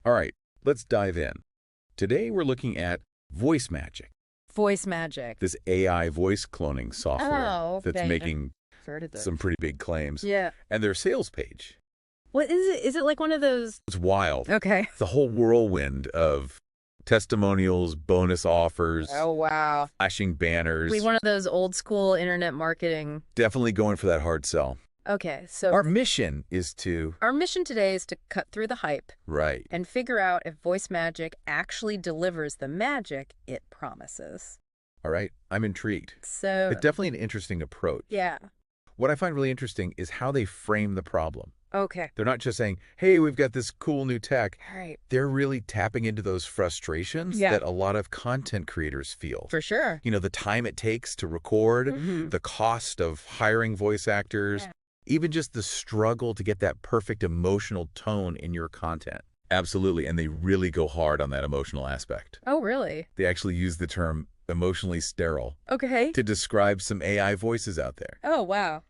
All right, let's dive in. Today we're looking at Voice Magik. Voice Magik. This AI voice cloning software that's I've making heard of this. some pretty big claims. Yeah. And their sales page. What is it? Is it like one of those? It's wild. Okay. The whole whirlwind of testimonials, bonus offers, Oh, wow. flashing banners. One of those old school internet marketing. Definitely going for that hard sell. Okay, so Our mission is to... our mission today is to cut through the hype Right. and figure out if Voice Magik actually delivers the magic it promises. All right. I'm intrigued. So, It's definitely an interesting approach. yeah. What I find really interesting is how they frame the problem. Okay. They're not just saying, hey, we've got this cool new tech. All right. They're really tapping into those frustrations Yeah. that a lot of content creators feel. For sure. You know, the time it takes to record, Mhm. the cost of hiring voice actors, Yeah. even just the struggle to get that perfect emotional tone in your content. Absolutely. And they really go hard on that emotional aspect. Oh, really? They actually use the term emotionally sterile Okay. to describe some AI voices out there, Oh, wow.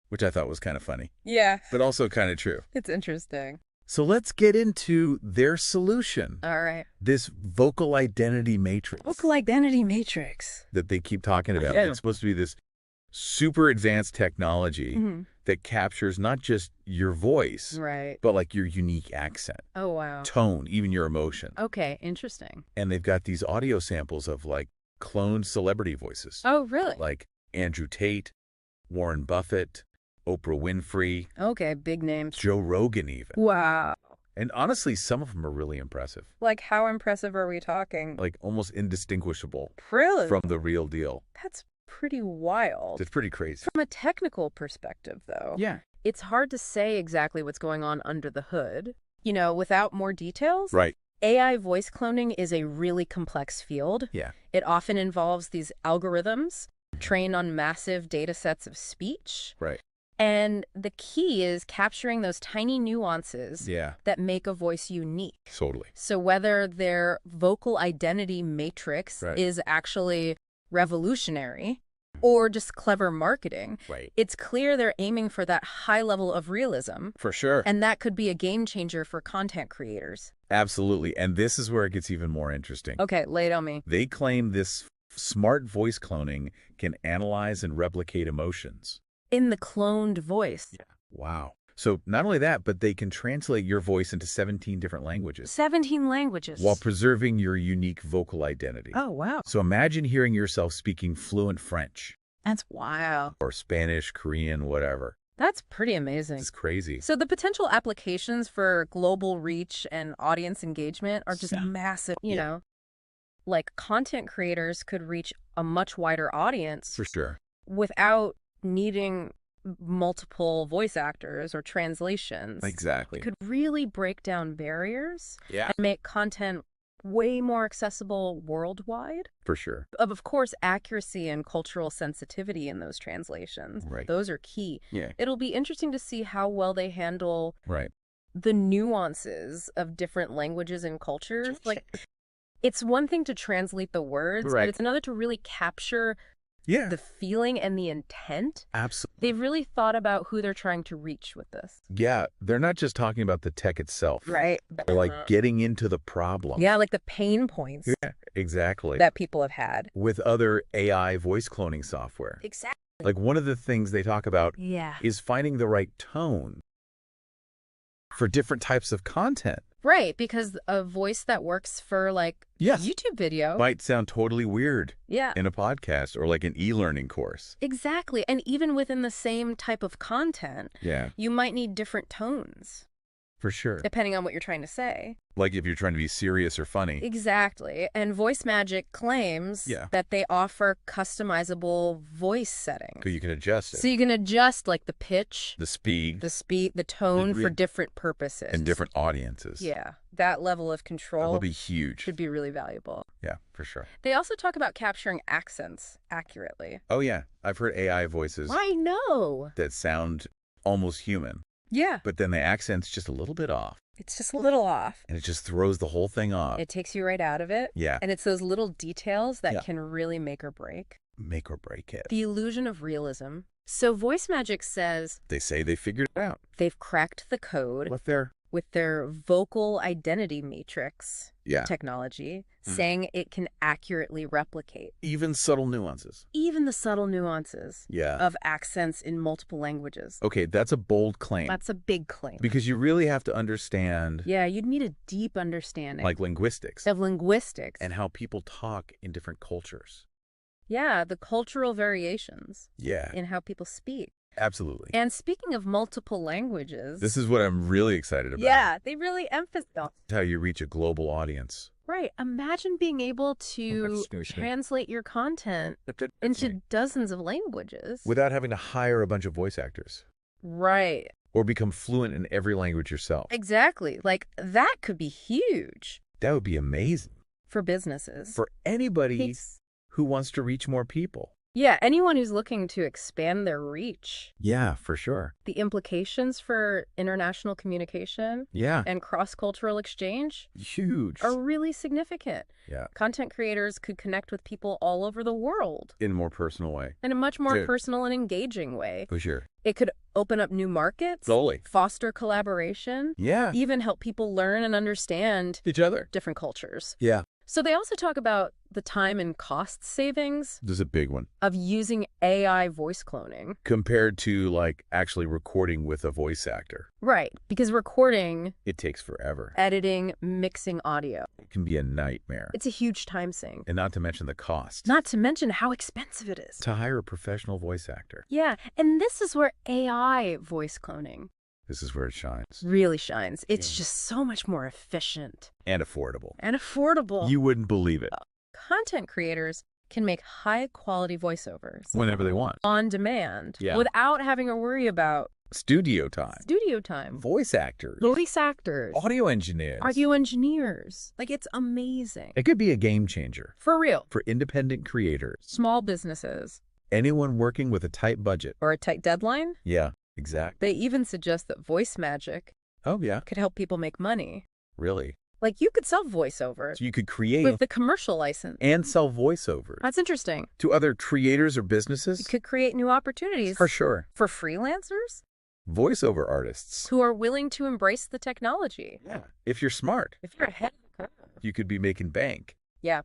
which I thought was kind of funny, Yeah. but also kind of true. It's interesting. So let's get into their solution. All right. This vocal identity matrix Vocal identity matrix. that they keep talking about. Yeah. It's supposed to be this super advanced technology Mhm. that captures not just your voice, Right. but like your unique accent, Oh, wow. tone, even your emotion. Okay, interesting. And they've got these audio samples of like cloned celebrity voices, Oh, really? like Andrew Tate, Warren Buffett, Oprah Winfrey, Okay, big names. Joe Rogan even. Wow. And honestly, some of them are really impressive, Like, how impressive are we talking? like almost indistinguishable Really? from the real deal. That's pretty wild. It's pretty crazy. From a technical perspective, though, Yeah. it's hard to say exactly what's going on under the hood. You know, without more details, Right. AI voice cloning is a really complex field. Yeah. It often involves these algorithms trained on massive data sets of speech. Right. And the key is capturing those tiny nuances Yeah. that make a voice unique. Totally. So whether their vocal identity matrix Right. is actually revolutionary or just clever marketing, Right. it's clear they're aiming for that high level of realism, For sure. and that could be a game changer for content creators. Absolutely. And this is where it gets even more interesting. Okay, lay it on me. They claim this smart voice cloning can analyze and replicate emotions. In the cloned voice. Wow. So not only that, but they can translate your voice into 17 different languages 17 languages. while preserving your unique vocal identity. Oh, wow. So imagine hearing yourself speaking fluent French That's wild. or Spanish, Korean, whatever. That's pretty amazing. It's crazy. So the potential applications for global reach and audience engagement are just Yeah. massive, you Yeah. know. Like content creators could reach a much wider audience For sure. without needing multiple voice actors or translations. Exactly. It could really break down barriers Yeah. and make content way more accessible worldwide. For sure. Of course, accuracy and cultural sensitivity in those translations. Right. Those are key. Yeah. It'll be interesting to see how well they handle Right. the nuances of different languages and cultures. Like, it's one thing to translate the words, Right. but it's another to really capture Yeah. the feeling and the intent. Absolutely. They've really thought about who they're trying to reach with this. Yeah. They're not just talking about the tech itself. Right. They're like getting into the problem. Yeah, like the pain points Yeah. Exactly. that people have had. With other AI voice cloning software. Exactly. Like one of the things they talk about Yeah. is finding the right tone for different types of content. Right, because a voice that works for like Yes. YouTube video. Might sound totally weird Yeah. in a podcast or like an e-learning course. Exactly. And even within the same type of content, Yeah, you might need different tones for sure. depending on what you're trying to say. Like if you're trying to be serious or funny. Exactly. And Voice Magik claims Yeah. that they offer customizable voice settings. So you can adjust it. So you can adjust like the pitch, The speed the speed, the tone Yeah. for different purposes. and different audiences. Yeah. That level of That control will be huge. should be really valuable. Yeah, for sure. They also talk about capturing accents accurately. Oh yeah, I've heard AI voices I know. that sound almost human, Yeah. but then the accent's just a little bit off. It's just a little off. And it just throws the whole thing off. It takes you right out of it. Yeah. And it's those little details that Yeah. can really make or break. Make or break it. The illusion of realism. So Voice Magik says They say they figured it out. they've cracked the code. What they're with their vocal identity matrix Yeah. technology, saying it can accurately replicate Even subtle nuances. even the subtle nuances Yeah. of accents in multiple languages. Okay, that's a bold claim. That's a big claim. Because you really have to understand, Yeah, you'd need a deep understanding like, linguistics of linguistics. and how people talk in different cultures. Yeah, the cultural variations Yeah, in how people speak. absolutely. And speaking of multiple languages, This is what I'm really excited about. yeah, they really emphasize. How you reach a global audience. Right. Imagine being able to translate your content into dozens of languages. Without having to hire a bunch of voice actors. Right. Or become fluent in every language yourself. Exactly. Like, that could be huge That would be amazing. for businesses. For anybody It's- who wants to reach more people. yeah, anyone who's looking to expand their reach. Yeah, for sure. The implications for international communication Yeah, and cross-cultural exchange huge. are really significant. Yeah, Content creators could connect with people all over the world in a more personal way. in a much more Dude. personal and engaging way. For sure. It could open up new markets, Totally. foster collaboration, Yeah. even help people learn and understand Each other. different cultures. Yeah. So they also talk about the time and cost savings This is a big one. of using AI voice cloning. Compared to, like, actually recording with a voice actor. Right, because recording, It takes forever. editing, mixing audio, It can be a nightmare. it's a huge time sink. And not to mention the cost. Not to mention how expensive it is. To hire a professional voice actor. Yeah, and this is where AI voice cloning This is where it shines. really shines. It's Yeah. just so much more efficient And affordable. and affordable. You wouldn't believe it. Content creators can make high-quality voiceovers Whenever they want. on demand Yeah. without having to worry about Studio time. studio time, Voice actors. voice actors, Audio engineers. audio engineers. Like, it's amazing. It could be a game changer. For real. For independent creators. Small businesses Anyone working with a tight budget. or a tight deadline. Yeah, exactly. They even suggest that Voice Magik Oh, yeah. could help people make money. Really? Like, you could sell voiceovers So you could create with the commercial license. and sell voiceovers That's interesting. to other creators or You businesses? could create new opportunities For sure. for freelancers Voiceover artists. who are willing to embrace the technology. Yeah. If you're smart, If you're ahead of the curve. you could be making bank. Yeah.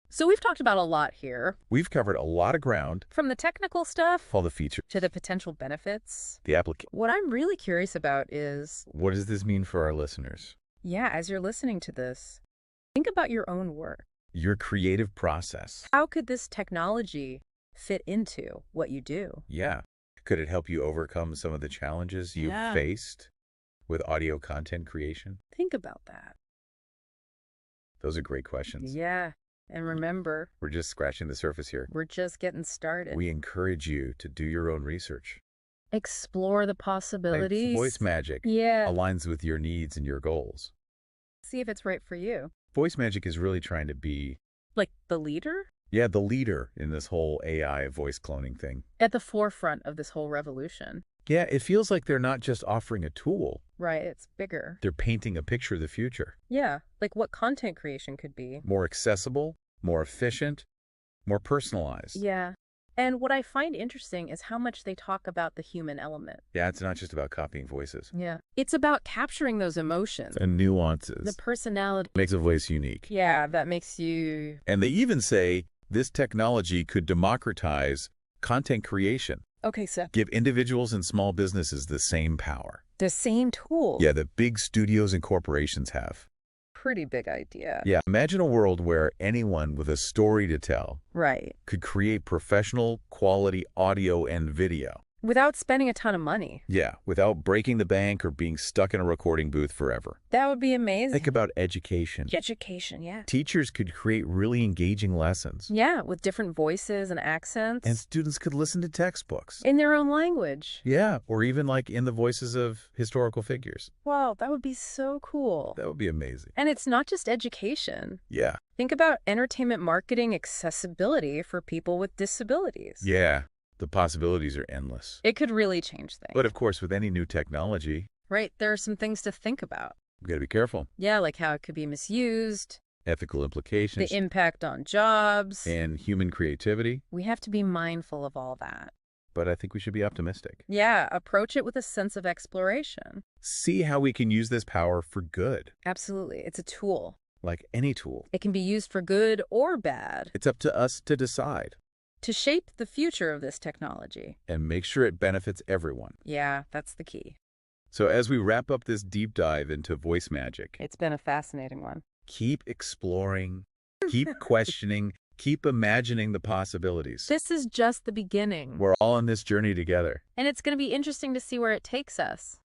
So we've talked about a lot here, We've covered a lot of ground. from the technical stuff All the features. to the potential benefits. The application. What I'm really curious about is, What does this mean for our listeners? yeah, as you're listening to this, think about your own work. Your creative process. How could this technology fit into what you do? Yeah. Could it help you overcome some of the challenges you've Yeah. faced with audio content creation? Think about that. Those are great questions. Yeah. And remember, We're just scratching the surface here. we're just getting started. We encourage you to do your own research. Explore the Like, possibilities. Voice Magik Yeah. aligns with your needs and your goals. See if it's right for you. Voice Magik is really trying to be, Like the leader the leader in this whole AI voice cloning thing. at the forefront of this whole revolution. Yeah, it feels like they're not just offering a tool. Right. It's bigger. They're painting a picture of the future. Yeah. Like what content creation could be. More accessible, more efficient, more personalized. Yeah. And what I find interesting is how much they talk about the human element. Yeah, it's not just about copying voices. Yeah. It's about capturing those emotions, And nuances. the personality. Makes a voice unique. Yeah, that makes you. And they even say this technology could democratize content creation. Okay, so Give individuals and small businesses the same power. the same tool. Yeah, that big studios and corporations have. Pretty big idea. Yeah, imagine a world where anyone with a story to tell Right. could create professional quality audio and video. Without spending a ton of money. Yeah, without breaking the bank or being stuck in a recording booth forever. That would be amazing. Think about education. Education, yeah. Teachers could create really engaging lessons. Yeah, with different voices and accents. And students could listen to textbooks. in their own language. Yeah, or even like in the voices of historical figures. Wow, that would be so cool. That would be amazing. And it's not just education. Yeah. Think about entertainment marketing accessibility for people with disabilities. Yeah. The possibilities are endless. It could really change things. But of course, with any new technology, Right, there are some things to think about. we got to be careful. Yeah, like how it could be misused, Ethical implications the impact on jobs. and human creativity. We have to be mindful of all that. but I think we should be optimistic. Yeah, approach it with a sense of exploration. See how we can use this power for good, Absolutely. It's a tool. like any tool. It can be used for good or bad It's up to us to decide to shape the future of this technology. and make sure it benefits everyone. Yeah, that's the key. So as we wrap up this deep dive into voice magic, It's been a fascinating one. keep exploring, keep questioning, keep imagining the possibilities. This is just the beginning. We're all on this journey together. And it's going to be interesting to see where it takes us.